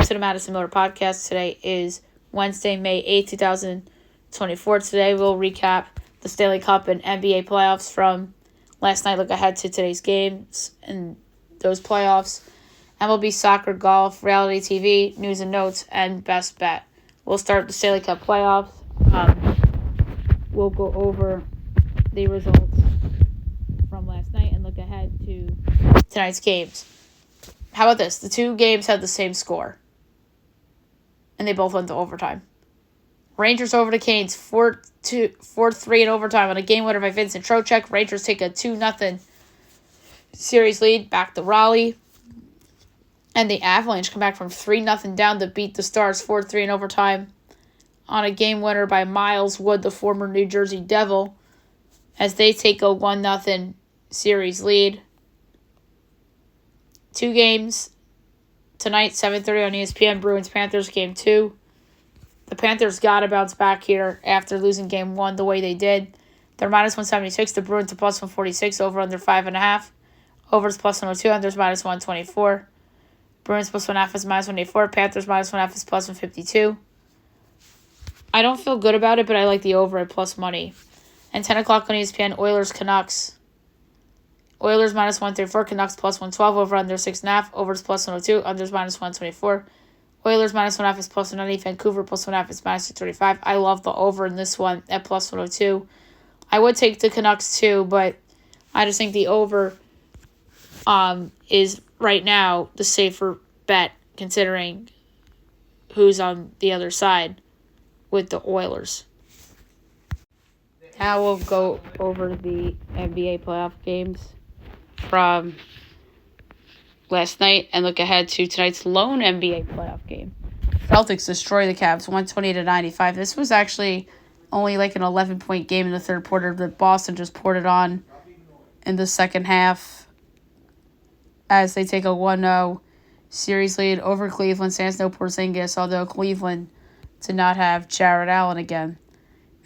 to the Madison Miller Podcast. Today is Wednesday, May 8th, 2024. Today we'll recap the Stanley Cup and NBA playoffs from last night, look ahead to today's games and those playoffs, MLB soccer, golf, reality TV, news and notes, and best bet. We'll start the Stanley Cup playoffs. We'll go over the results from last night and look ahead to tonight's games. How about this? The two games had the same score, and they both went to overtime. Rangers over the Canes, 4-3 in overtime on a game winner by Vincent Trocheck. Rangers take a 2-0 series lead back to Raleigh. And the Avalanche come back from 3-0 down to beat the Stars 4-3 in overtime on a game winner by Miles Wood, the former New Jersey Devil, as they take a 1-0 series lead. Two games tonight, 7:30 on ESPN, Bruins-Panthers, Game 2. The Panthers got to bounce back here after losing Game 1 the way they did. They're minus 176. The Bruins are plus 146, over under 5.5. Overs plus 102, unders minus 124. Bruins plus 1.5 is minus 184. Panthers minus 1.5 is plus 152. I don't feel good about it, but I like the over at plus money. And 10 o'clock on ESPN, Oilers-Canucks. Oilers minus 134, Canucks plus 112, over under 6.5, overs plus 102, unders minus 124. Oilers minus 1.5 is plus 190, Vancouver plus 1.5 is minus 235. I love the over in this one at plus 102. I would take the Canucks too, but I just think the over is right now the safer bet considering who's on the other side with the Oilers. Now we'll go over the NBA playoff games from last night and look ahead to tonight's lone NBA playoff game. Celtics destroy the Cavs 120-95. This was actually only like an 11-point game in the third quarter, but Boston just poured it on in the second half as they take a 1-0 series lead over Cleveland. Sans no Porzingis, although Cleveland did not have Jared Allen again.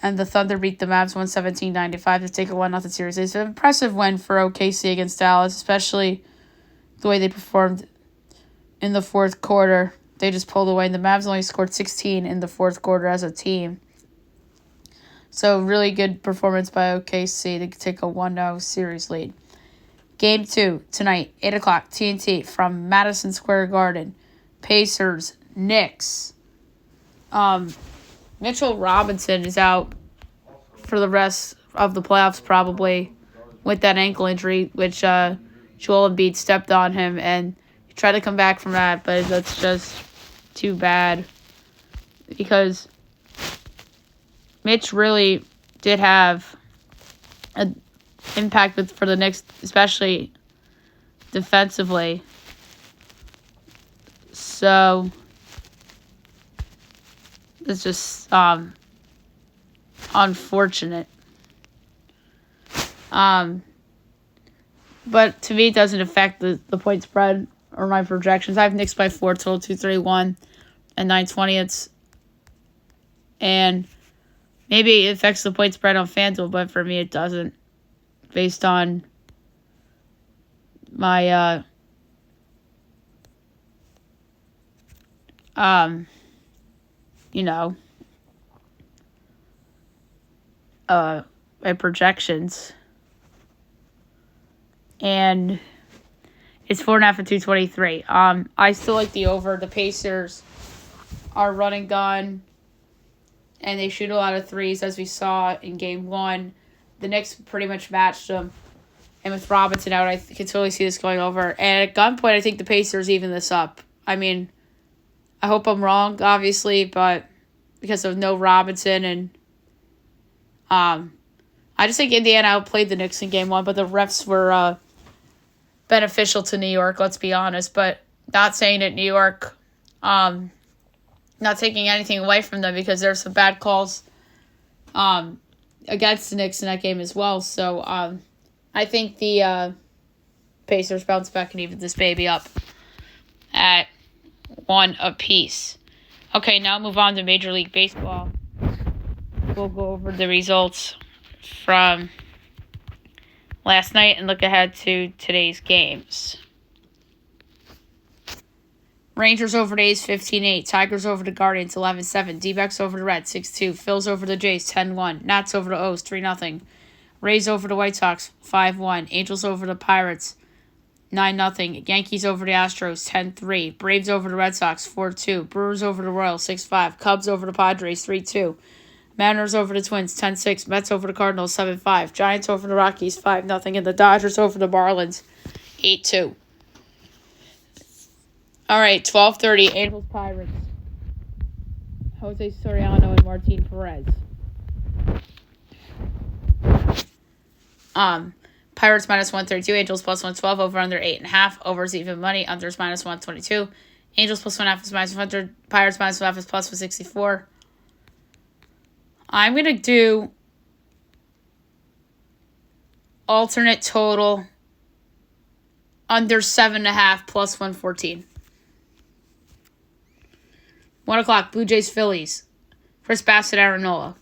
And the Thunder beat the Mavs 117-95 to take a 1-0 series. It's an impressive win for OKC against Dallas, especially the way they performed in the fourth quarter. They just pulled away, and the Mavs only scored 16 in the fourth quarter as a team. So really good performance by OKC to take a 1-0 series lead. Game 2 tonight, 8 o'clock, TNT from Madison Square Garden. Pacers, Knicks. Mitchell Robinson is out for the rest of the playoffs probably with that ankle injury, which Joel Embiid stepped on him and he tried to come back from that, but that's just too bad because Mitch really did have an impact for the Knicks, especially defensively. So it's just unfortunate. But to me, it doesn't affect the point spread or my projections. I have Knicks by 4, total 231 and 9/20. And maybe it affects the point spread on FanDuel, but for me, it doesn't. Based on my my projections. And it's 4.5 and 223. I still like the over. The Pacers are run and gun, and they shoot a lot of threes, as we saw in Game 1. The Knicks pretty much matched them. And with Robinson out, I can totally see this going over. And at gunpoint, I think the Pacers even this up. I mean, I hope I'm wrong, obviously, but because of no Robinson and I just think Indiana outplayed the Knicks in Game 1, but the refs were beneficial to New York, let's be honest. But not saying that New York, not taking anything away from them because there's some bad calls against the Knicks in that game as well. So I think the Pacers bounce back and even this baby up at 1 apiece. Okay, now move on to Major League Baseball. We'll go over the results from last night and look ahead to today's games. Rangers over the A's 15-8. Tigers over the Guardians 11-7. D-backs over the Reds 6-2. Phils over the Jays 10-1. Nats over the O's 3-0. Rays over the White Sox 5-1. Angels over the Pirates 9-0. Yankees over the Astros 10-3. Braves over the Red Sox 4-2. Brewers over the Royals 6-5. Cubs over the Padres 3-2. Mariners over the Twins 10-6. Mets over the Cardinals 7-5. Giants over the Rockies 5-0. And the Dodgers over the Marlins 8-2. All right, 12:30. Angels Pirates. Jose Soriano and Martin Perez. Pirates minus 132. Angels plus 112. Over under 8.5. Overs even money. Unders minus 122. Angels plus 1.5 is minus 100. Pirates minus 1.5 is plus 164. I'm gonna do alternate total under 7.5 plus 114. 1 o'clock, Blue Jays, Phillies. Chris Bassett, Aaron Nola.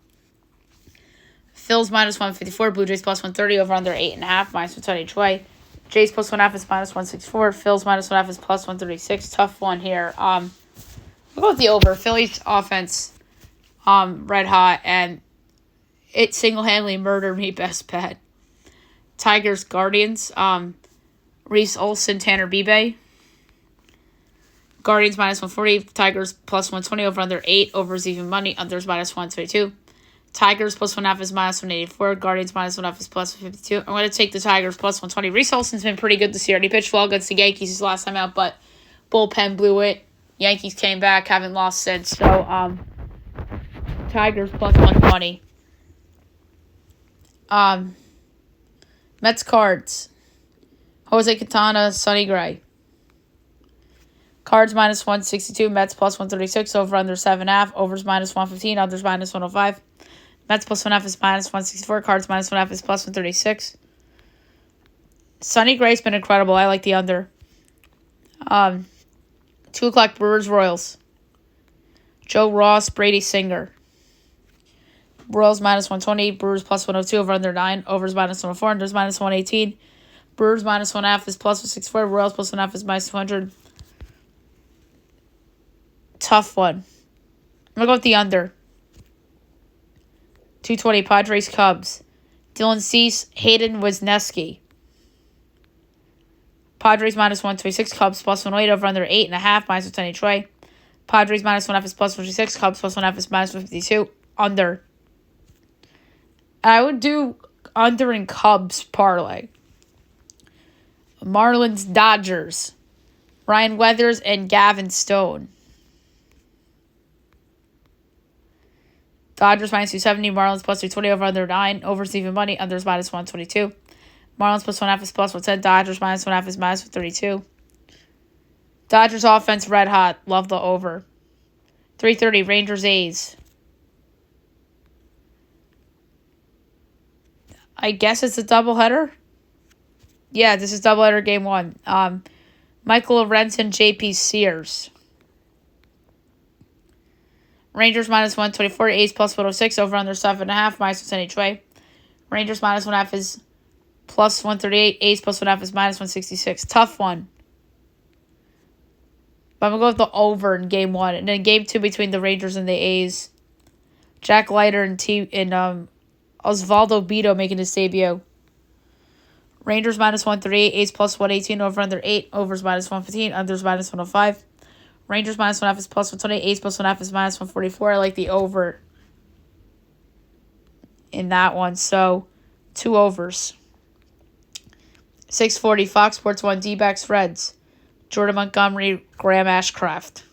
Phils minus 154, Blue Jays plus 130, over under 8.5, minus 120 each way. Jays plus 1.5 is minus 164. Phils minus 1.5 is plus 136. Tough one here. We'll go with the over. Phillies offense, red hot, and it single-handedly murdered me, best bet. Tigers, Guardians, Reese Olson, Tanner Bebe. Guardians minus 140, Tigers plus 120, over under 8, overs even money, unders minus 122. Tigers plus 1.5 is minus 184, Guardians minus 1.5 is plus 152. I'm going to take the Tigers plus 120. Reese Olson's been pretty good this year. He pitched well against the Yankees his last time out, but bullpen blew it. Yankees came back, haven't lost since. So, Tigers plus 120. Mets Cards. Jose Quintana, Sonny Gray. Cards minus 162, Mets plus 136, over under 7.5, overs minus 115, unders minus 105. Mets plus 1.5 is minus 164, Cards minus 1.5 is plus 136. Sonny Gray's been incredible. I like the under. 2 o'clock, Brewers, Royals. Joe Ross, Brady Singer. Royals minus 120, Brewers plus 102, over under 9, overs minus 104, unders minus 118. Brewers minus 1.5 is plus 164, Royals plus 1.5 is minus 200. Tough one. I'm going to go with the under. 220, Padres, Cubs. Dylan Cease, Hayden Wesneski. Padres minus 126, Cubs plus 108, over under 8.5, minus 110 each way. Padres minus 1.5 is plus 156, Cubs plus 1.5 is minus 152, under. I would do under in Cubs parlay. Marlins, Dodgers. Ryan Weathers and Gavin Stone. Dodgers minus 270, Marlins plus 220, over under 9, overs even money, unders minus 122. Marlins plus 1.5 is plus 110, Dodgers minus 1.5 is minus 132. Dodgers offense red hot, love the over. 3:30, Rangers, A's. I guess it's a doubleheader? Yeah, this is doubleheader game 1. Michael Lorenzen, JP Sears. Rangers minus 124, A's plus 106, over under 7.5, minus 110 each way. Rangers minus 1.5 is plus 138, A's plus 1.5 is minus 166. Tough one. But I'm going to go with the over in game 1. And then game 2 between the Rangers and the A's. Jack Leiter and Osvaldo Bido making his debut. Rangers minus 138, A's plus 118, over under 8, overs minus 115, unders minus 105. Rangers minus 1.5 is plus 120, A's plus 1.5 is minus 144. I like the over in that one. So, 2 overs. 6:40, Fox Sports 1, D-backs, Reds. Jordan Montgomery, Graham Ashcraft.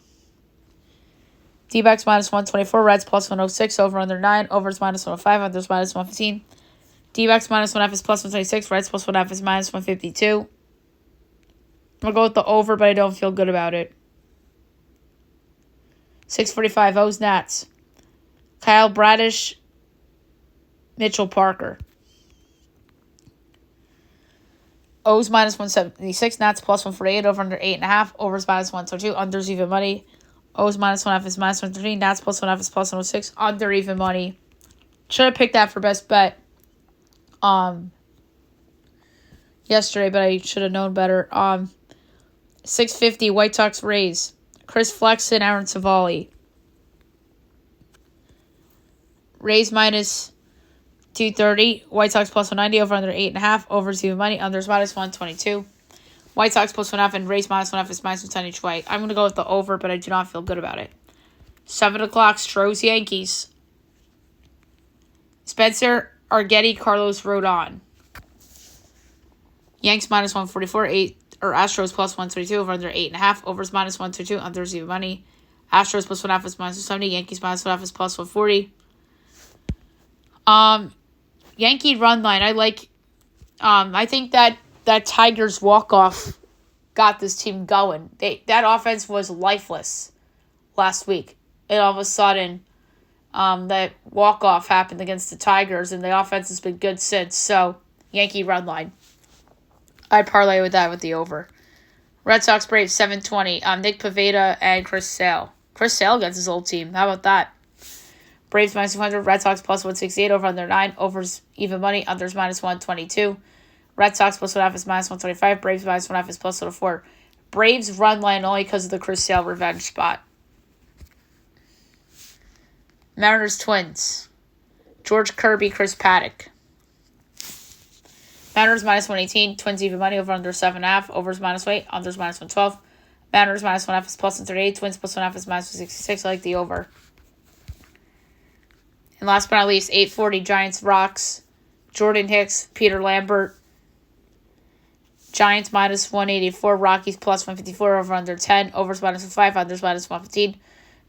D-backs minus 124, Reds plus 106, over under 9, overs minus 105, unders minus 115. D-backs minus 1.5 is plus 126, Reds plus 1.5 is minus 152. I'll go with the over, but I don't feel good about it. 6:45, O's, Nats. Kyle Bradish, Mitchell Parker. O's minus 176, Nats plus 148, over under 8.5, overs minus 122, unders even money. O's minus 1.5 is minus 113, Nats plus 1.5 is plus 106, under even money. Should have picked that for best bet yesterday, but I should have known better. 6:50, White Sox, Rays. Chris Flexen, Aaron Savali. Rays minus 230. White Sox plus 190. Over under 8.5. Overs even money. Unders minus 122. White Sox plus 1.5 and Rays minus 1.5 is minus 110 each way. I'm going to go with the over, but I do not feel good about it. 7 o'clock, Stros Yankees. Spencer Argetti, Carlos Rodon. Yanks minus 144. Astros plus 122. Over under 8.5. Overs minus 122. Unders even money. Astros plus 1.5 is minus 170. Yankees minus 1.5 is plus 140. Yankee run line. I think that Tigers walk-off got this team going. That offense was lifeless last week. And all of a sudden, that walk-off happened against the Tigers, and the offense has been good since. So, Yankee run line. I'd parlay with that with the over. Red Sox Braves 720. Nick Pivetta and Chris Sale. Chris Sale against his old team. How about that? Braves minus 200. Red Sox plus 168. Over under 9. Overs even money. Unders minus 122. Red Sox plus 1.5 is minus 125. Braves minus 1.5 is plus 104. Braves run line only because of the Chris Sale revenge spot. Mariners Twins. George Kirby, Chris Paddock. Mariners minus 118. Twins even money. Over under 7.5. Overs minus 8. Unders minus 112. Mariners minus 1.5 is plus 138. Twins plus 1.5 is minus 166. I like the over. And last but not least, 840 Giants Rocks. Jordan Hicks, Peter Lambert. Giants minus 184. Rockies plus 154. Over under 10. Overs minus 5. Unders minus 115.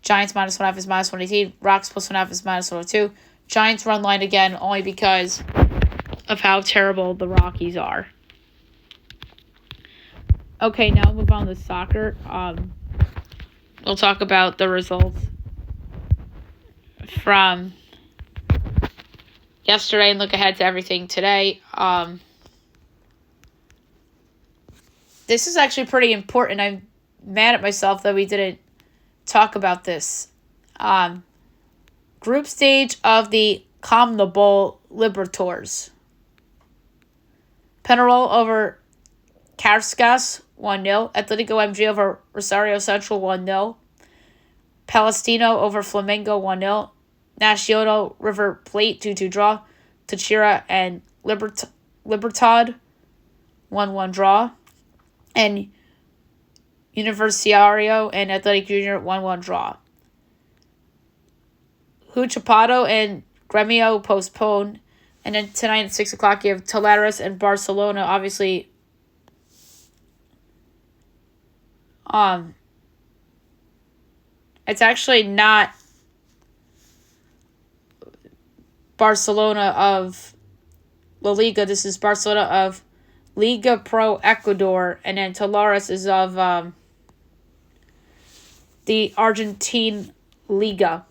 Giants minus 1.5 is minus 118. Rocks plus 1.5 is minus 102. Giants run line again only because of how terrible the Rockies are. Okay, now we'll move on to soccer. We'll talk about the results from yesterday and look ahead to everything today. This is actually pretty important. I'm mad at myself that we didn't talk about this. Group stage of the CONMEBOL Libertadores. Penarol over Carrascas 1-0. Atletico MG over Rosario Central 1-0. Palestino over Flamengo 1-0. Nacional River Plate 2-2 draw. Táchira and Libertad 1-1 draw. And Universitario and Athletic Junior 1-1 draw. Huachipato and Gremio postponed. And then tonight at 6 o'clock you have Talares and Barcelona. Obviously, it's actually not Barcelona of La Liga. This is Barcelona of Liga Pro Ecuador, and then Talares is of the Argentine Liga.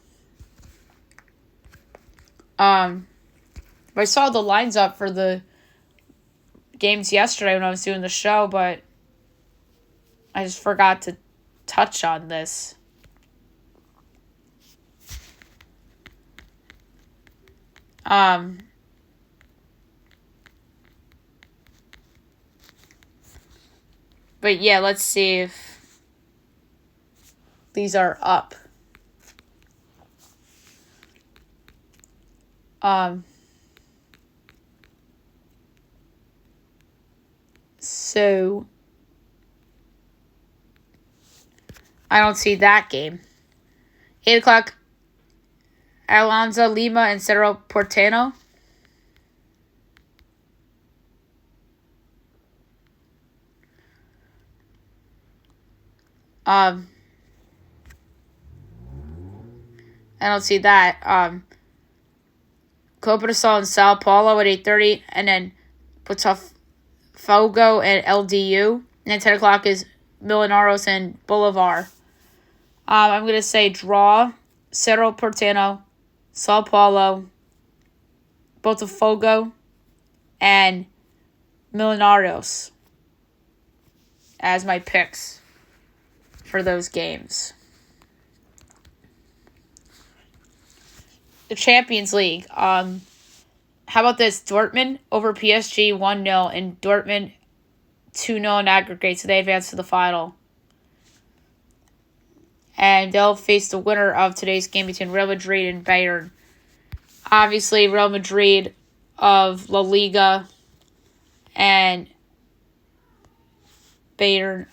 I saw the lines up for the games yesterday when I was doing the show, but I just forgot to touch on this. But yeah, let's see if these are up. So I don't see that game. 8 o'clock, Alianza Lima and Cerro Porteño. I don't see that. Cobrasol and Sao Paulo at 8:30, and then Botafogo and LDU. And then 10 o'clock is Millonarios and Bolivar. I'm going to say draw, Cerro Porteño, Sao Paulo, Botafogo, and Millonarios as my picks for those games. The Champions League. How about this? Dortmund over PSG 1-0 and Dortmund 2-0 in aggregate, so they advance to the final. and they'll face the winner of today's game between Real Madrid and Bayern. Obviously, Real Madrid of La Liga and Bayern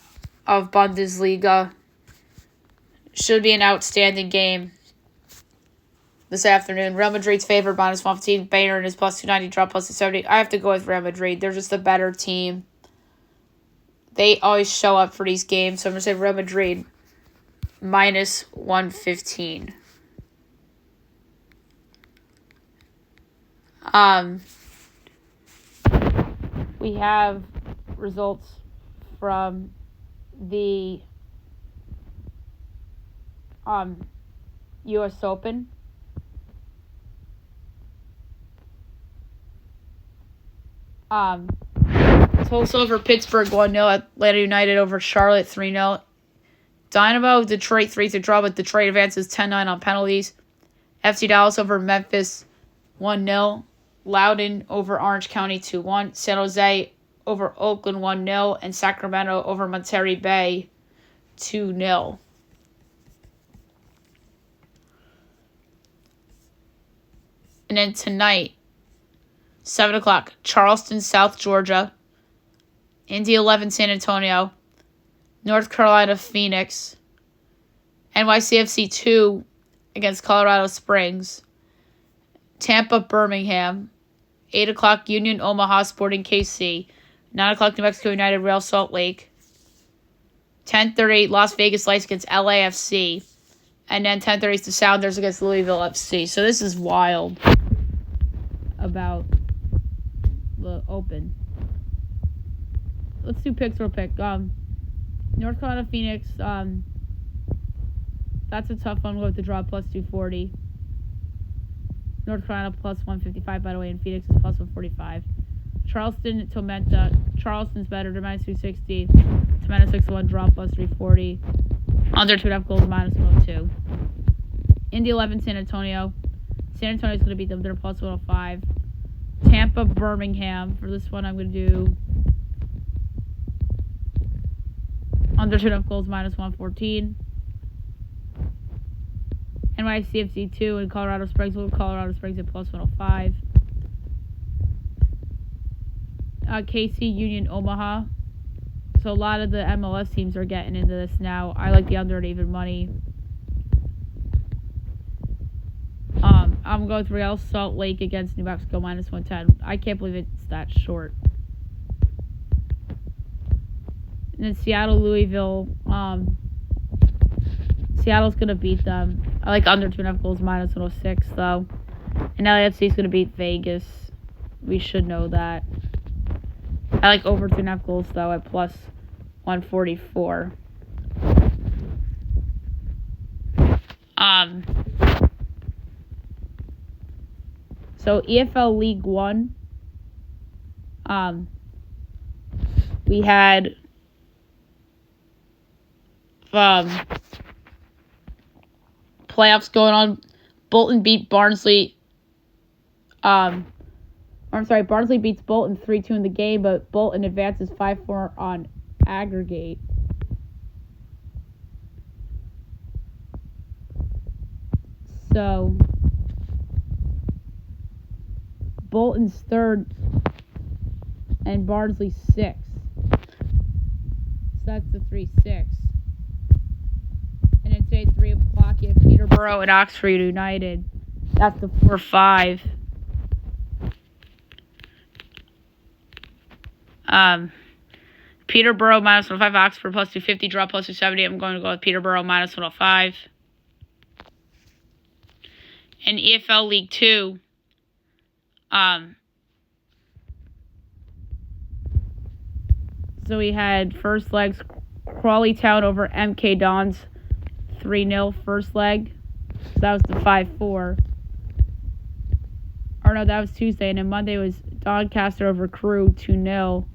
of Bundesliga. Should be an outstanding game this afternoon. Real Madrid's favored -115. Bayern is +290. Draw +270. I have to go with Real Madrid. They're just a better team. They always show up for these games, so I'm going to say Real Madrid -115. We have results from the U.S. Open. Tulsa over Pittsburgh 1-0. Atlanta United over Charlotte 3-0. Dynamo Detroit 3-3 draw, but Detroit advances 10-9 on penalties. FC Dallas over Memphis 1-0. Loudoun over Orange County 2-1. San Jose over Oakland 1-0. And Sacramento over Monterey Bay 2-0. And then tonight, 7 o'clock, Charleston, South Georgia. Indy 11, San Antonio. North Carolina, Phoenix. NYCFC 2 against Colorado Springs. Tampa, Birmingham. 8 o'clock, Union, Omaha, Sporting KC. 9 o'clock, New Mexico United, Real Salt Lake. 10:30, Las Vegas Lights against LAFC. And then 10:30 is the Sounders against Louisville FC. So this is wild about the Open. Let's do picks real quick. North Carolina, Phoenix. That's a tough one. We'll go with the draw +240. North Carolina +155, by the way, and Phoenix is +145. Charleston, Tomenta. Charleston's better. They're -260. Tomenta 6-1, draw +340. Under 2.5 goals, -102. Indy 11, San Antonio. San Antonio's going to beat them. They're +105. Tampa, Birmingham. For this one, I'm going to do under 2.5 goals, -114. NYCFC 2 and Colorado Springs. We'll go Colorado Springs at +105. KC, Union, Omaha. So a lot of the MLS teams are getting into this now. I like the under at even money. I'm going with Real Salt Lake against New Mexico -110. I can't believe it's that short. And then Seattle, Louisville. Seattle's going to beat them. I like under 2.5 goals, -106, though. And LAFC is going to beat Vegas. We should know that. I like over 2.5 goals, though, at +144. So EFL League One. We had playoffs going on. Bolton beat Barnsley. Barnsley beats Bolton 3-2 in the game, but Bolton advances 5-4 on aggregate. So Bolton's third and Barnsley's sixth. So that's the 3-6. And then today, 3 o'clock, you have Peterborough and Oxford United. That's the 4-5. Peterborough -105, Oxford +250, draw +270. I'm going to go with Peterborough -105. In EFL League 2, so we had first legs, Crawley Town over MK Dons 3-0 first leg. So that was the 5-4. Or no, that was Tuesday. And then Monday was Doncaster over Crewe 2-0.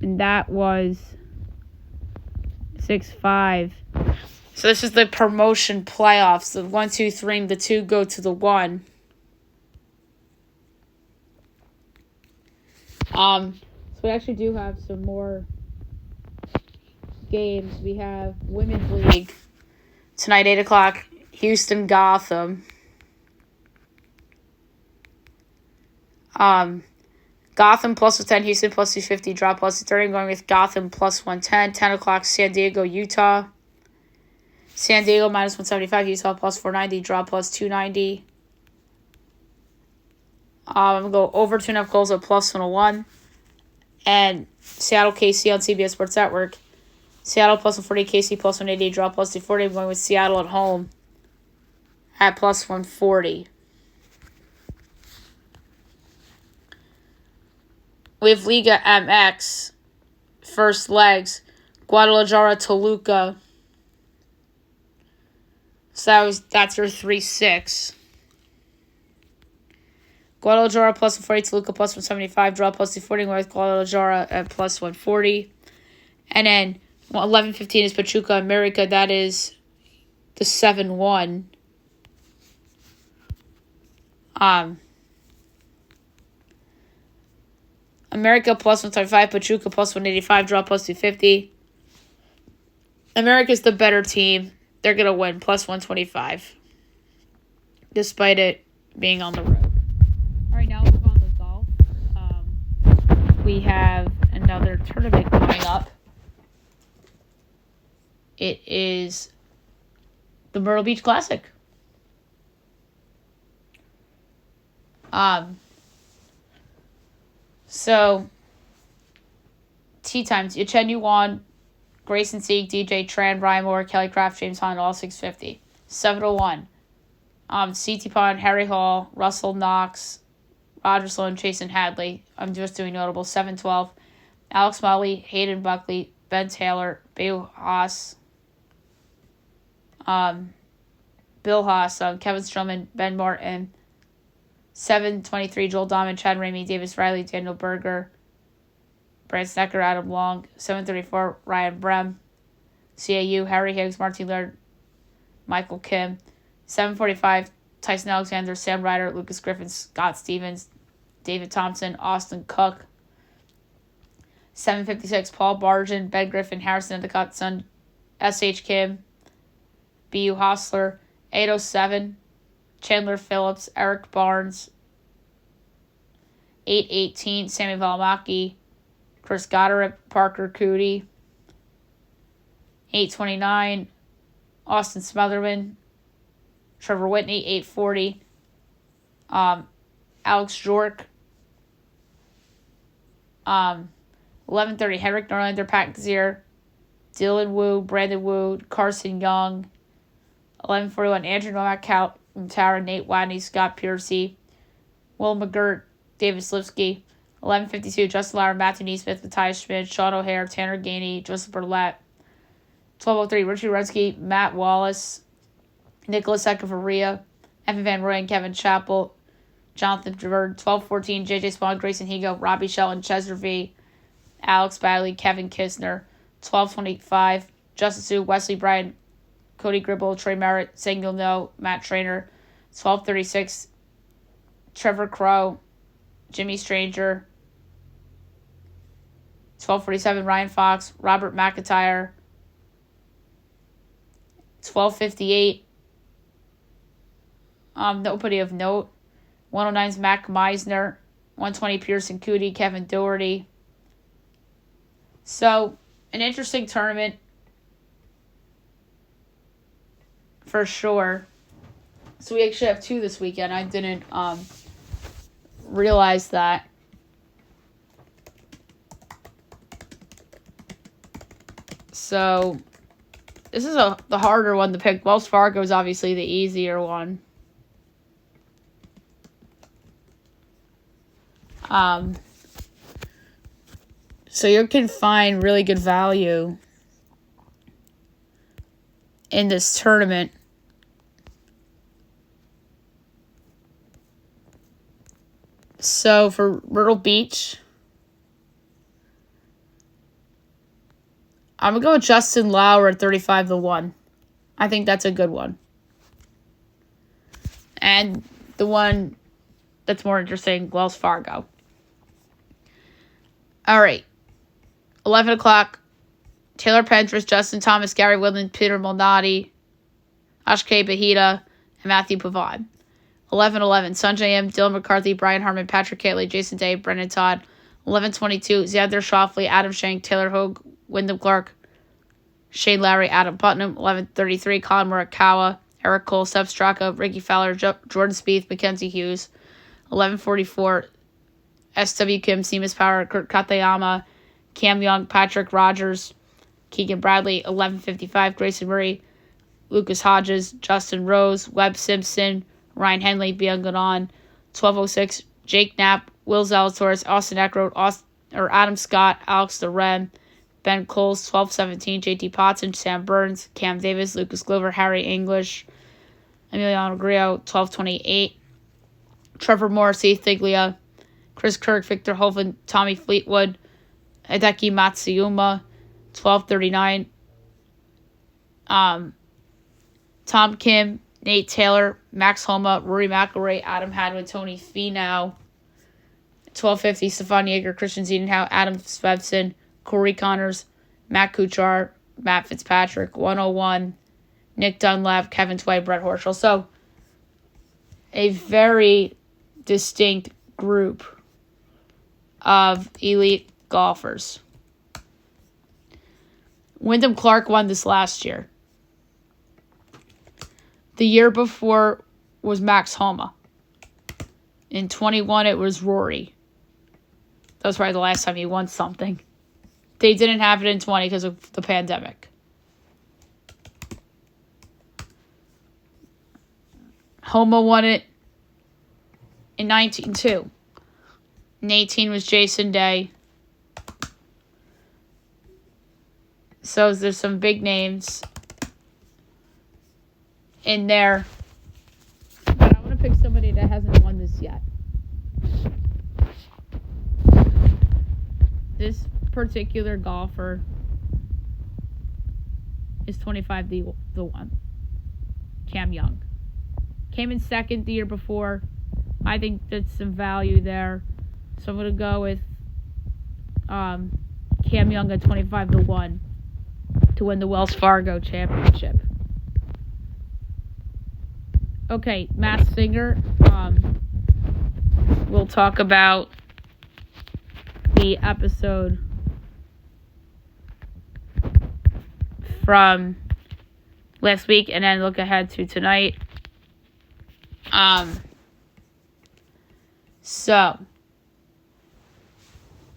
And that was 6-5. So this is the promotion playoffs. The 1, 2, 3, and the 2 go to the 1. So we actually do have some more games, we have Women's League tonight, 8 o'clock, Houston, Gotham. Gotham plus 110, Houston plus 250, draw plus 230. I'm going with Gotham plus 110. 10 o'clock, San Diego, Utah. San Diego minus 175, Utah plus 490, draw plus 290. I'm going to go over 2.5 goals at plus 101. And Seattle, KC on CBS Sports Network. Seattle plus 140, KC plus 180, draw plus 240. I'm going with Seattle at home at plus 140. We have Liga MX, first legs, Guadalajara, Toluca. So that's your 3-6. Guadalajara plus 140, Toluca plus 175, draw plus 240, with Guadalajara at plus 140. And then 11:15 is Pachuca America. That is the 7-1. America plus 125, Pachuca plus 185, draw plus 250. America's the better team. They're going to win plus 125, despite it being on the road. All right, now we'll move on to golf. We have another tournament coming up. It is the Myrtle Beach Classic. So, tee times, Chen Yuan, Grayson Sieg, DJ Tran, Ryan Moore, Kelly Craft, James Hunt, all 650. 7-1. CT Pond, Harry Hall, Russell Knox, Roger Sloan, Jason Hadley. I'm just doing notable. 7-12. Alex Molly, Hayden Buckley, Ben Taylor, Bill Haas, Bill Haas, Kevin Strowman, Ben Martin. 7-23, Joel Dahman, Chad Ramey, Davis Riley, Daniel Berger, Brad Snecker, Adam Long. 7-34, Ryan Brem. CAU, Harry Higgs, Martin Laird, Michael Kim. 7:45, Tyson Alexander, Sam Ryder, Lucas Griffin, Scott Stevens, David Thompson, Austin Cook. 7:56, Paul Barjan, Ben Griffin, Harrison Endicott, Son, S.H. Kim, B.U. Hostler. 8:07, Chandler Phillips, Eric Barnes. 8:18, Sammy Valimaki, Chris Goddard, Parker Cootie. 8:29, Austin Smotherman, Trevor Whitney. 8:40, Alex York. 11:30, Henrik Norlander, Pat Gazier, Dylan Wu, Brandon Wu, Carson Young. 11:41, Andrew Novak, Cal Tara, Nate Wadney, Scott Piercy, Will McGirt, David Slipsky. 11:52, Justin Lauer, Matthew Neesmith, Matthias Schmidt, Sean O'Hare, Tanner Gainey, Joseph Burlett. 12:03, Richie Rensky, Matt Wallace, Nicholas Echevarria, Evan Van Roy, and Kevin Chappell, Jonathan Bird. 12:14, JJ Spawn, Grayson Higo, Robbie Shelton, Chesner V, Alex Bagley, Kevin Kisner. 12:25, Justin Sue, Wesley Bryan, Cody Gribble, Trey Merritt, Samuel No, Matt Trainer. 12:36, Trevor Crow, Jimmy Stranger. 12:47, Ryan Fox, Robert McIntyre. 12:58, nobody of note. 109's Mac Meisner. 120, Pearson Cootie, Kevin Doherty. So, an interesting tournament for sure. So we actually have 2 this weekend. I didn't realize that. So this is the harder one to pick. Wells Fargo is obviously the easier one. So you can find really good value in this tournament. So for Myrtle Beach, I'm going to go with Justin Lauer at 35-1. I think that's a good one. And the one that's more interesting, Wells Fargo. All right. 11 o'clock, Taylor Pentris, Justin Thomas, Gary Woodland, Peter Malnati, Ashke Bahita, and Matthew Pavon. 11-11, Sanjay M., Dylan McCarthy, Brian Harmon, Patrick Catley, Jason Day, Brendan Todd. 11-22, Xander Schauffele, Adam Shank, Taylor Hogue, Wyndham Clark, Shane Lowry, Adam Putnam. 11-33, Colin Morikawa, Eric Cole, Seb Straka, Ricky Fowler, Jordan Spieth, Mackenzie Hughes. 11-44, SW Kim, Seamus Power, Kurt Katayama, Cam Young, Patrick Rogers, Keegan Bradley. 11-55, Grayson Murray, Lucas Hodges, Justin Rose, Webb Simpson, Ryan Henley, Bian Gadon. 12-06, Jake Knapp, Will Zalatoris, Austin Eckroat, Adam Scott, Alex Loren, Ben Coles. 12-17, JT Potson, Sam Burns, Cam Davis, Lucas Glover, Harry English, Emiliano Grillo. 12-28, Trevor Morris, Heath Thiglia, Chris Kirk, Victor Hovland, Tommy Fleetwood, Hideki Matsuyama. 12-39, Tom Kim, Nate Taylor, Max Homa, Rory McIlroy, Adam Hadwin, Tony Finau. 12:50, Stefan Yeager, Christian Ziedenhout, Adam Svensson, Corey Connors, Matt Kuchar, Matt Fitzpatrick. 101, Nick Dunlap, Kevin Tway, Brett Horschel. So, a very distinct group of elite golfers. Wyndham Clark won this last year. The year before was Max Homa. In 21, it was Rory. That was probably the last time he won something. They didn't have it in 20 because of the pandemic. Homa won it in 19 too. In 18 was Jason Day. So there's some big names in there. But I want to pick somebody that hasn't won this yet. This particular golfer is 25 the one. Cam Young. Came in second the year before. I think that's some value there. So I'm going to go with Cam Young at 25 to 1 to win the Wells Fargo Championship. Okay, Matt Singer. We'll talk about the episode from last week and then look ahead to tonight. So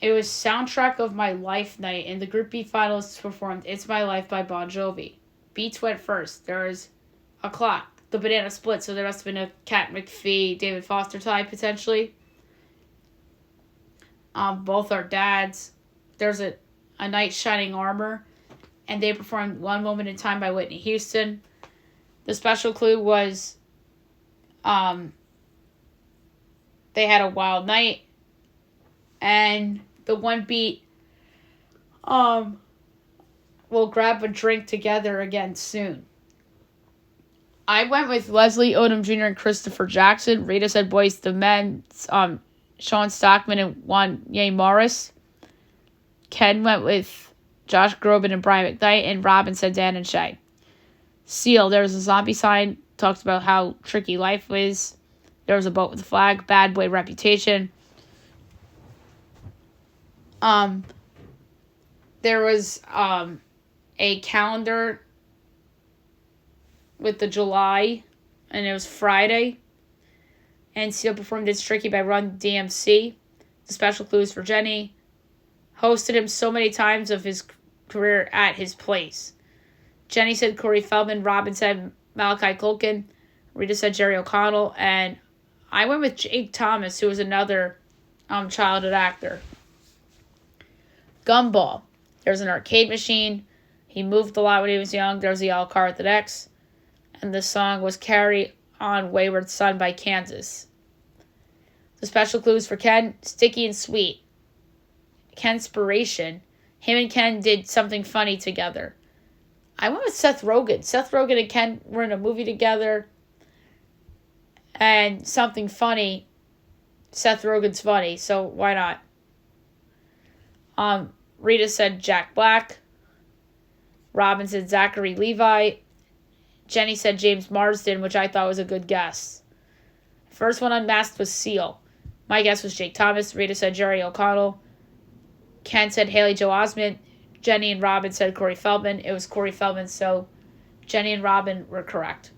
it was Soundtrack of My Life night, and the Group B finalists performed It's My Life by Bon Jovi. Beats went first. There was a clock. The banana split, so there must have been a Cat McPhee, David Foster tie, potentially. Both are dads. There's a Knight Shining Armor, and they performed One Moment in Time by Whitney Houston. The special clue was they had a wild night, and the one beat will grab a drink together again soon. I went with Leslie Odom Jr. and Christopher Jackson. Rita said Boys the Men, Sean Stockman and Wanye Morris. Ken went with Josh Groban and Brian McKnight, and Robin said Dan and Shay. Seal, there was a zombie sign, talks about how tricky life is. There was a boat with a flag, Bad Boy Reputation. There was a calendar with the July, and it was Friday. And Seal performed It's Tricky by Run DMC. The special clues for Jenny. Hosted him so many times of his career at his place. Jenny said Corey Feldman. Robin said Malachi Culkin. Rita said Jerry O'Connell. And I went with Jake Thomas, who was another childhood actor. Gumball. There's an arcade machine. He moved a lot when he was young. There's the All Car at the X. And the song was Carry On Wayward Son by Kansas. The special clues for Ken, Sticky and Sweet. Kenspiration. Him and Ken did something funny together. I went with Seth Rogen. Seth Rogen and Ken were in a movie together. And something funny. Seth Rogen's funny, so why not? Rita said Jack Black. Robin said Zachary Levi. Jenny said James Marsden, which I thought was a good guess. First one unmasked was Seal. My guess was Jake Thomas. Rita said Jerry O'Connell. Ken said Haley Joe Osment. Jenny and Robin said Corey Feldman. It was Corey Feldman, so Jenny and Robin were correct.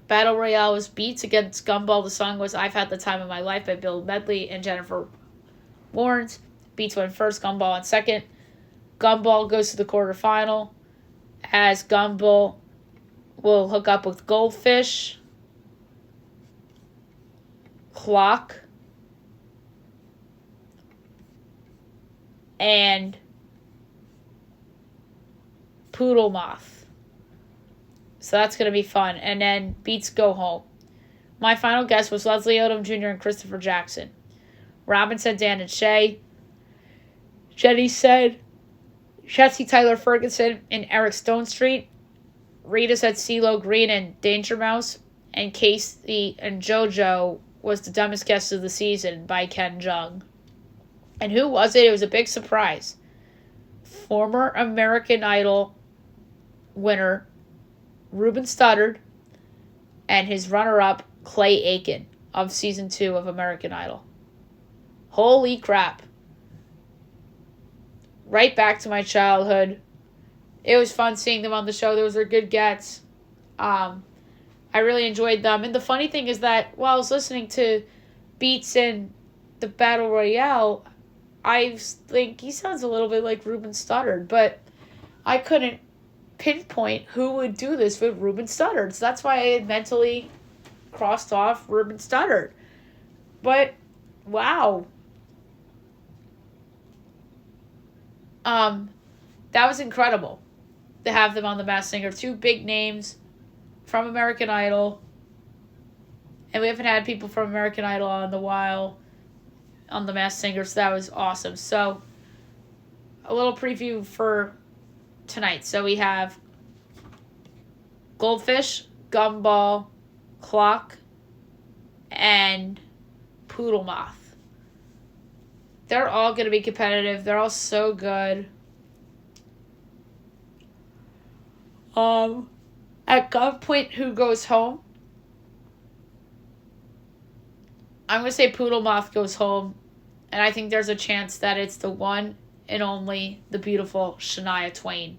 Battle Royale was Beats against Gumball. The song was I've Had the Time of My Life by Bill Medley and Jennifer Warnes. Beats went first, Gumball on second. Gumball goes to the quarterfinal as Gumball will hook up with Goldfish, Clock, and Poodle Moth. So that's going to be fun. And then Beats go home. My final guess was Leslie Odom Jr. and Christopher Jackson. Robin said Dan and Shay. Jenny said Jesse Tyler Ferguson and Eric Stonestreet. Rita said CeeLo Green and Danger Mouse. And Casey and JoJo was the dumbest guess of the season by Ken Jeong. And who was it? It was a big surprise. Former American Idol winner Ruben Studdard and his runner-up Clay Aiken of Season 2 of American Idol. Holy crap. Right back to my childhood. It was fun seeing them on the show. Those were good gets. I really enjoyed them. And the funny thing is that while I was listening to Beats and the Battle Royale, I think he sounds a little bit like Ruben Studdard, but I couldn't pinpoint who would do this with Ruben Studdard. So that's why I had mentally crossed off Ruben Studdard. But, wow. That was incredible to have them on The Masked Singer. Two big names from American Idol. And we haven't had people from American Idol in a while on The Masked Singer, so that was awesome. So, a little preview for tonight. So we have Goldfish, Gumball, Clock, and Poodle Moth. They're all going to be competitive. They're all so good. At gunpoint, who goes home? I'm going to say Poodle Moth goes home. And I think there's a chance that it's the one and only the beautiful Shania Twain,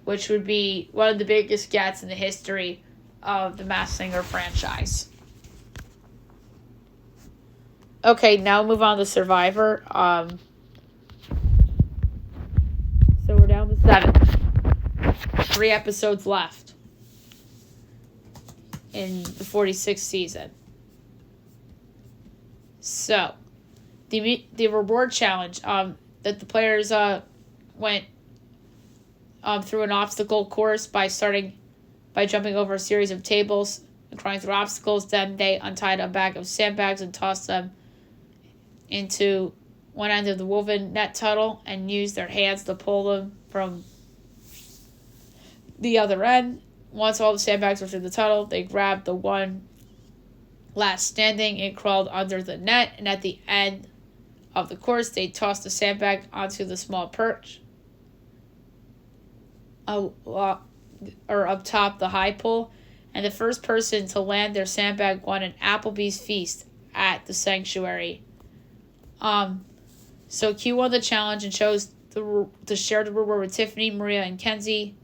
which would be one of the biggest gets in the history of the Masked Singer franchise. Okay, now move on to Survivor. So we're down to 7. 3 episodes left in the 46th season. So, the reward challenge that the players went through an obstacle course by jumping over a series of tables and crawling through obstacles. Then they untied a bag of sandbags and tossed them into one end of the woven net tunnel and used their hands to pull them from the other end. Once all the sandbags were through the tunnel, they grabbed the one last standing and crawled under the net, and at the end of the course, they tossed the sandbag onto the small perch or up top the high pole, and the first person to land their sandbag won an Applebee's feast at the sanctuary. So Q won the challenge and chose to share the reward with Tiffany, Maria, and Kenzie.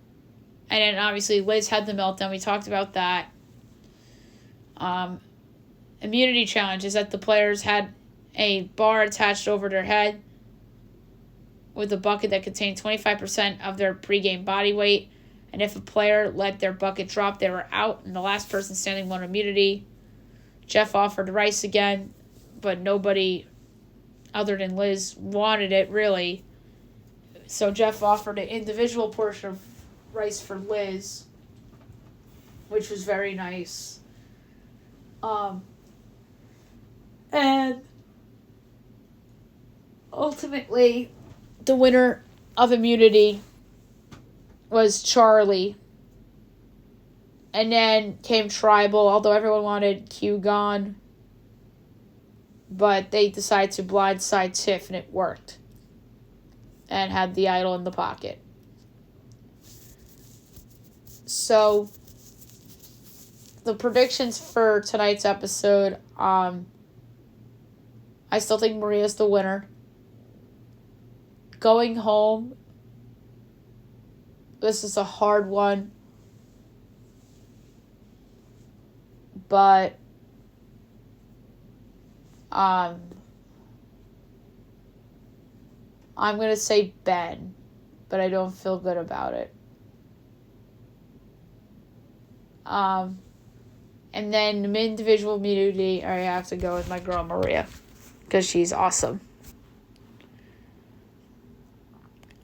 And then obviously Liz had the meltdown. We talked about that. Immunity challenge is that the players had a bar attached over their head with a bucket that contained 25% of their pregame body weight. And if a player let their bucket drop, they were out, and the last person standing won immunity. Jeff offered rice again, but nobody other than Liz wanted it, really. So Jeff offered an individual portion of rice for Liz, which was very nice. And ultimately, the winner of immunity was Charlie. And then came Tribal, although everyone wanted Q gone. But they decided to blindside Tiff, and it worked. And had the idol in the pocket. So, the predictions for tonight's episode, I still think Maria's the winner. Going home, this is a hard one. But, I'm going to say Ben, but I don't feel good about it. And then the individual immunity, I have to go with my girl Maria, because she's awesome.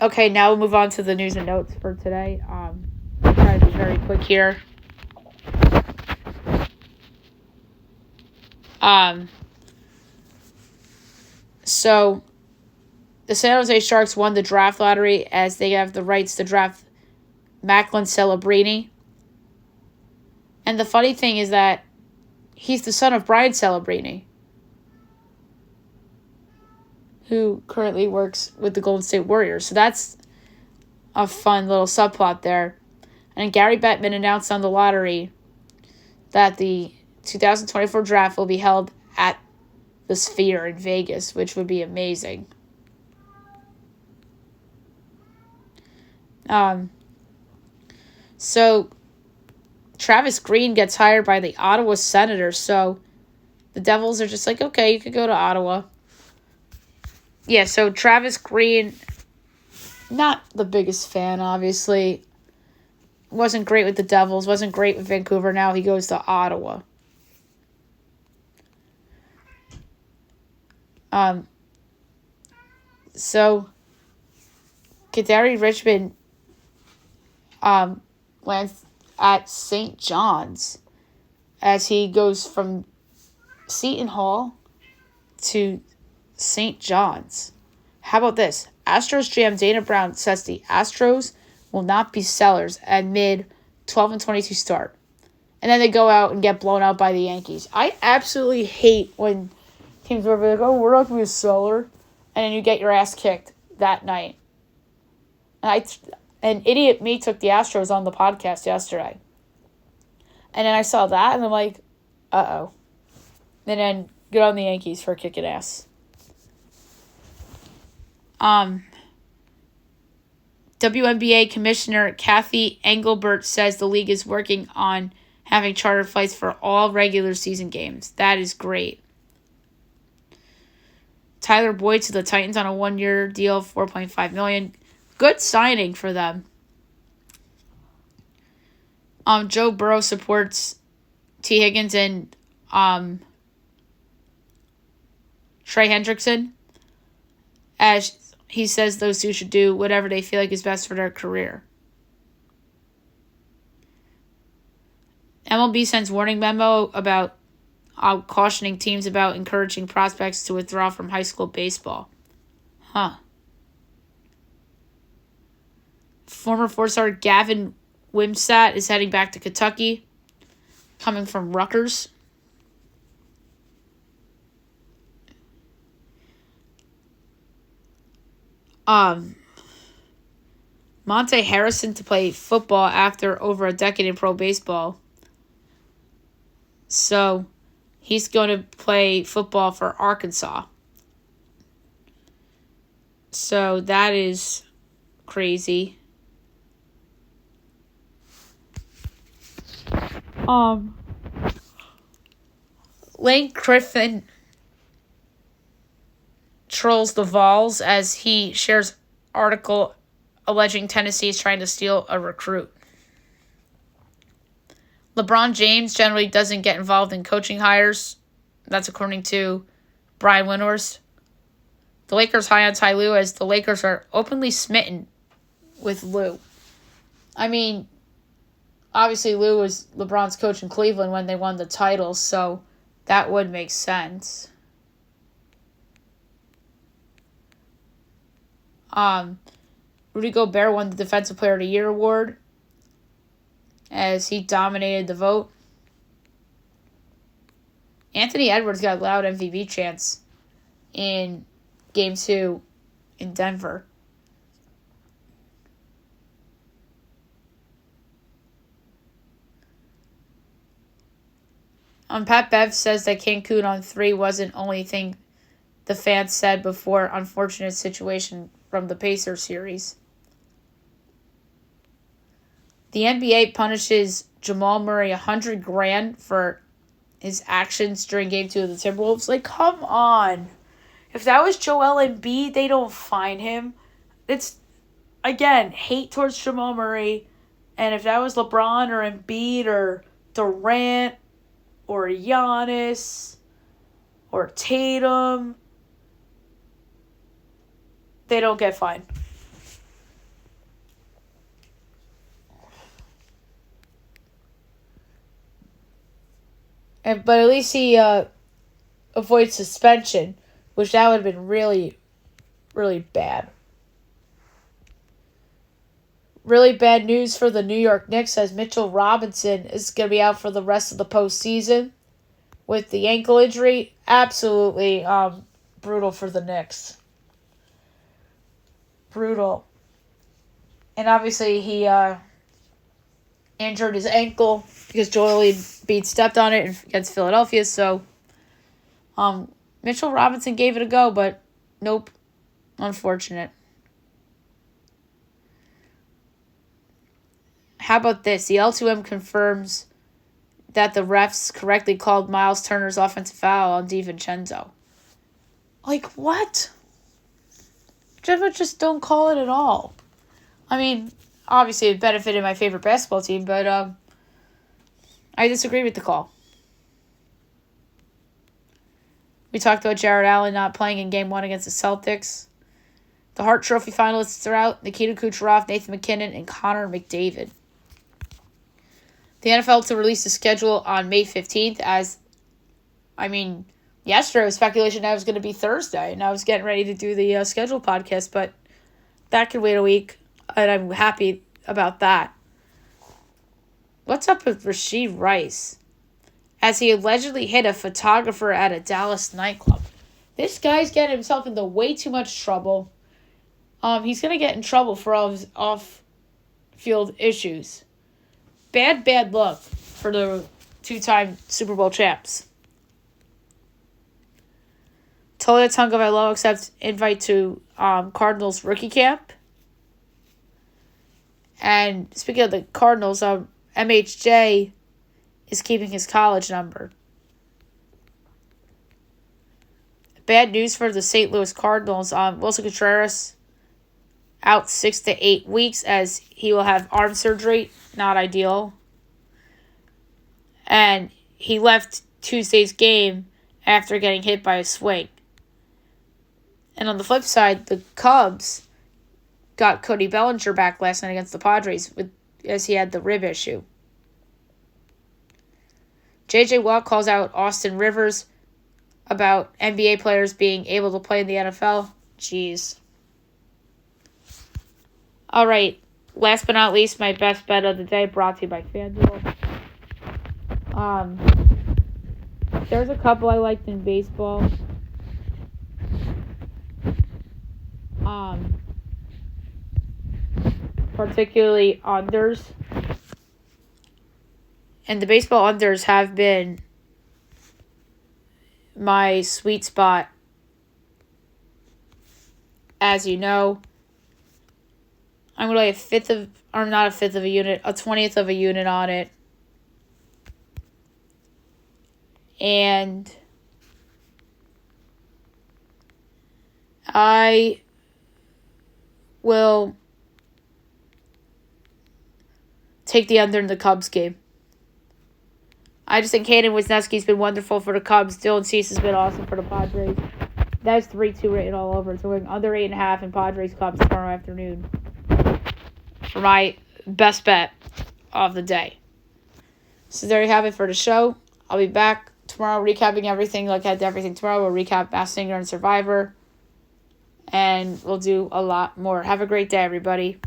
Okay, now we'll move on to the news and notes for today. I'll try to be very quick here. So, the San Jose Sharks won the draft lottery as they have the rights to draft Macklin Celebrini. And the funny thing is that he's the son of Brian Celebrini, who currently works with the Golden State Warriors. So that's a fun little subplot there. And Gary Bettman announced on the lottery that the 2024 draft will be held at the Sphere in Vegas, which would be amazing. So Travis Green gets hired by the Ottawa Senators, so the Devils are just like, okay, you could go to Ottawa. Yeah, so Travis Green, not the biggest fan, obviously. Wasn't great with the Devils, wasn't great with Vancouver. Now he goes to Ottawa. So Kadari Richmond lands at St. John's as he goes from Seton Hall to St. John's. How about this? Astros GM Dana Brown says the Astros will not be sellers amid 12-22 start. And then they go out and get blown out by the Yankees. I absolutely hate when teams are like, oh, we're not going to be a seller. And then you get your ass kicked that night. And idiot me took the Astros on the podcast yesterday. And then I saw that, and I'm like, uh-oh. And then good on the Yankees for kicking ass. WNBA Commissioner Kathy Engelbert says the league is working on having charter flights for all regular season games. That is great. Tyler Boyd to the Titans on a 1-year deal, $4.5 million. Good signing for them. Joe Burrow supports T. Higgins and Trey Hendrickson, as he says those two should do whatever they feel like is best for their career. MLB sends warning memo about cautioning teams about encouraging prospects to withdraw from high school baseball. Former four-star Gavin Wimsatt is heading back to Kentucky, coming from Rutgers. Monte Harrison to play football after over a decade in pro baseball. So he's going to play football for Arkansas. So that is crazy. Lane Griffin trolls the Vols as he shares article alleging Tennessee is trying to steal a recruit. LeBron James generally doesn't get involved in coaching hires. That's according to Brian Windhorst. The Lakers high on Ty Lue as the Lakers are openly smitten with Lue. I mean, obviously Lue was LeBron's coach in Cleveland when they won the title, so that would make sense. Rudy Gobert won the Defensive Player of the Year award as he dominated the vote. Anthony Edwards got a loud MVP chance in Game 2 in Denver. Pat Bev says that Cancun on 3 wasn't only thing the fans said before unfortunate situation from the Pacers series. The NBA punishes Jamal Murray $100,000 for his actions during Game 2 of the Timberwolves. Like, come on. If that was Joel Embiid, they don't fine him. It's, again, hate towards Jamal Murray. And if that was LeBron or Embiid or Durant or Giannis or Tatum, they don't get fined. But at least he avoids suspension, which that would have been really, really bad. Really bad news for the New York Knicks as Mitchell Robinson is going to be out for the rest of the postseason with the ankle injury. Absolutely brutal for the Knicks. Brutal. And obviously he injured his ankle because Joel Embiid stepped on it against Philadelphia. So Mitchell Robinson gave it a go, but nope. Unfortunate. How about this? The L2M confirms that the refs correctly called Miles Turner's offensive foul on DiVincenzo. Like, what? Just don't call it at all. I mean, obviously it benefited my favorite basketball team, but I disagree with the call. We talked about Jared Allen not playing in Game 1 against the Celtics. The Hart Trophy finalists are out. Nikita Kucherov, Nathan McKinnon, and Connor McDavid. The NFL to release the schedule on May 15th yesterday was speculation that it was going to be Thursday, and I was getting ready to do the schedule podcast, but that could wait a week, and I'm happy about that. What's up with Rashid Rice? As he allegedly hit a photographer at a Dallas nightclub. This guy's getting himself into way too much trouble. He's going to get in trouble for all of his off-field issues. Bad luck for the two-time Super Bowl champs. Tua Tagovailoa accepts invite to Cardinals rookie camp. And speaking of the Cardinals, MHJ is keeping his college number. Bad news for the St. Louis Cardinals. Wilson Contreras out 6 to 8 weeks as he will have arm surgery. Not ideal. And he left Tuesday's game after getting hit by a swing. And on the flip side, the Cubs got Cody Bellinger back last night against the Padres as he had the rib issue. J.J. Watt calls out Austin Rivers about NBA players being able to play in the NFL. Jeez. All right. Last but not least, my best bet of the day brought to you by FanDuel. There's a couple I liked in baseball. Particularly unders. And the baseball unders have been my sweet spot. As you know, I'm going to lay a 20th of a unit on it. And I will take the under in the Cubs game. I just think Hayden Wisniewski's been wonderful for the Cubs. Dylan Cease has been awesome for the Padres. That's 3-2 written all over. So we're going under 8.5 in Padres Cubs tomorrow afternoon for my best bet of the day. So there you have it for the show. I'll be back tomorrow recapping everything. Like I had everything tomorrow. We'll recap Masked Singer and Survivor. And we'll do a lot more. Have a great day, everybody.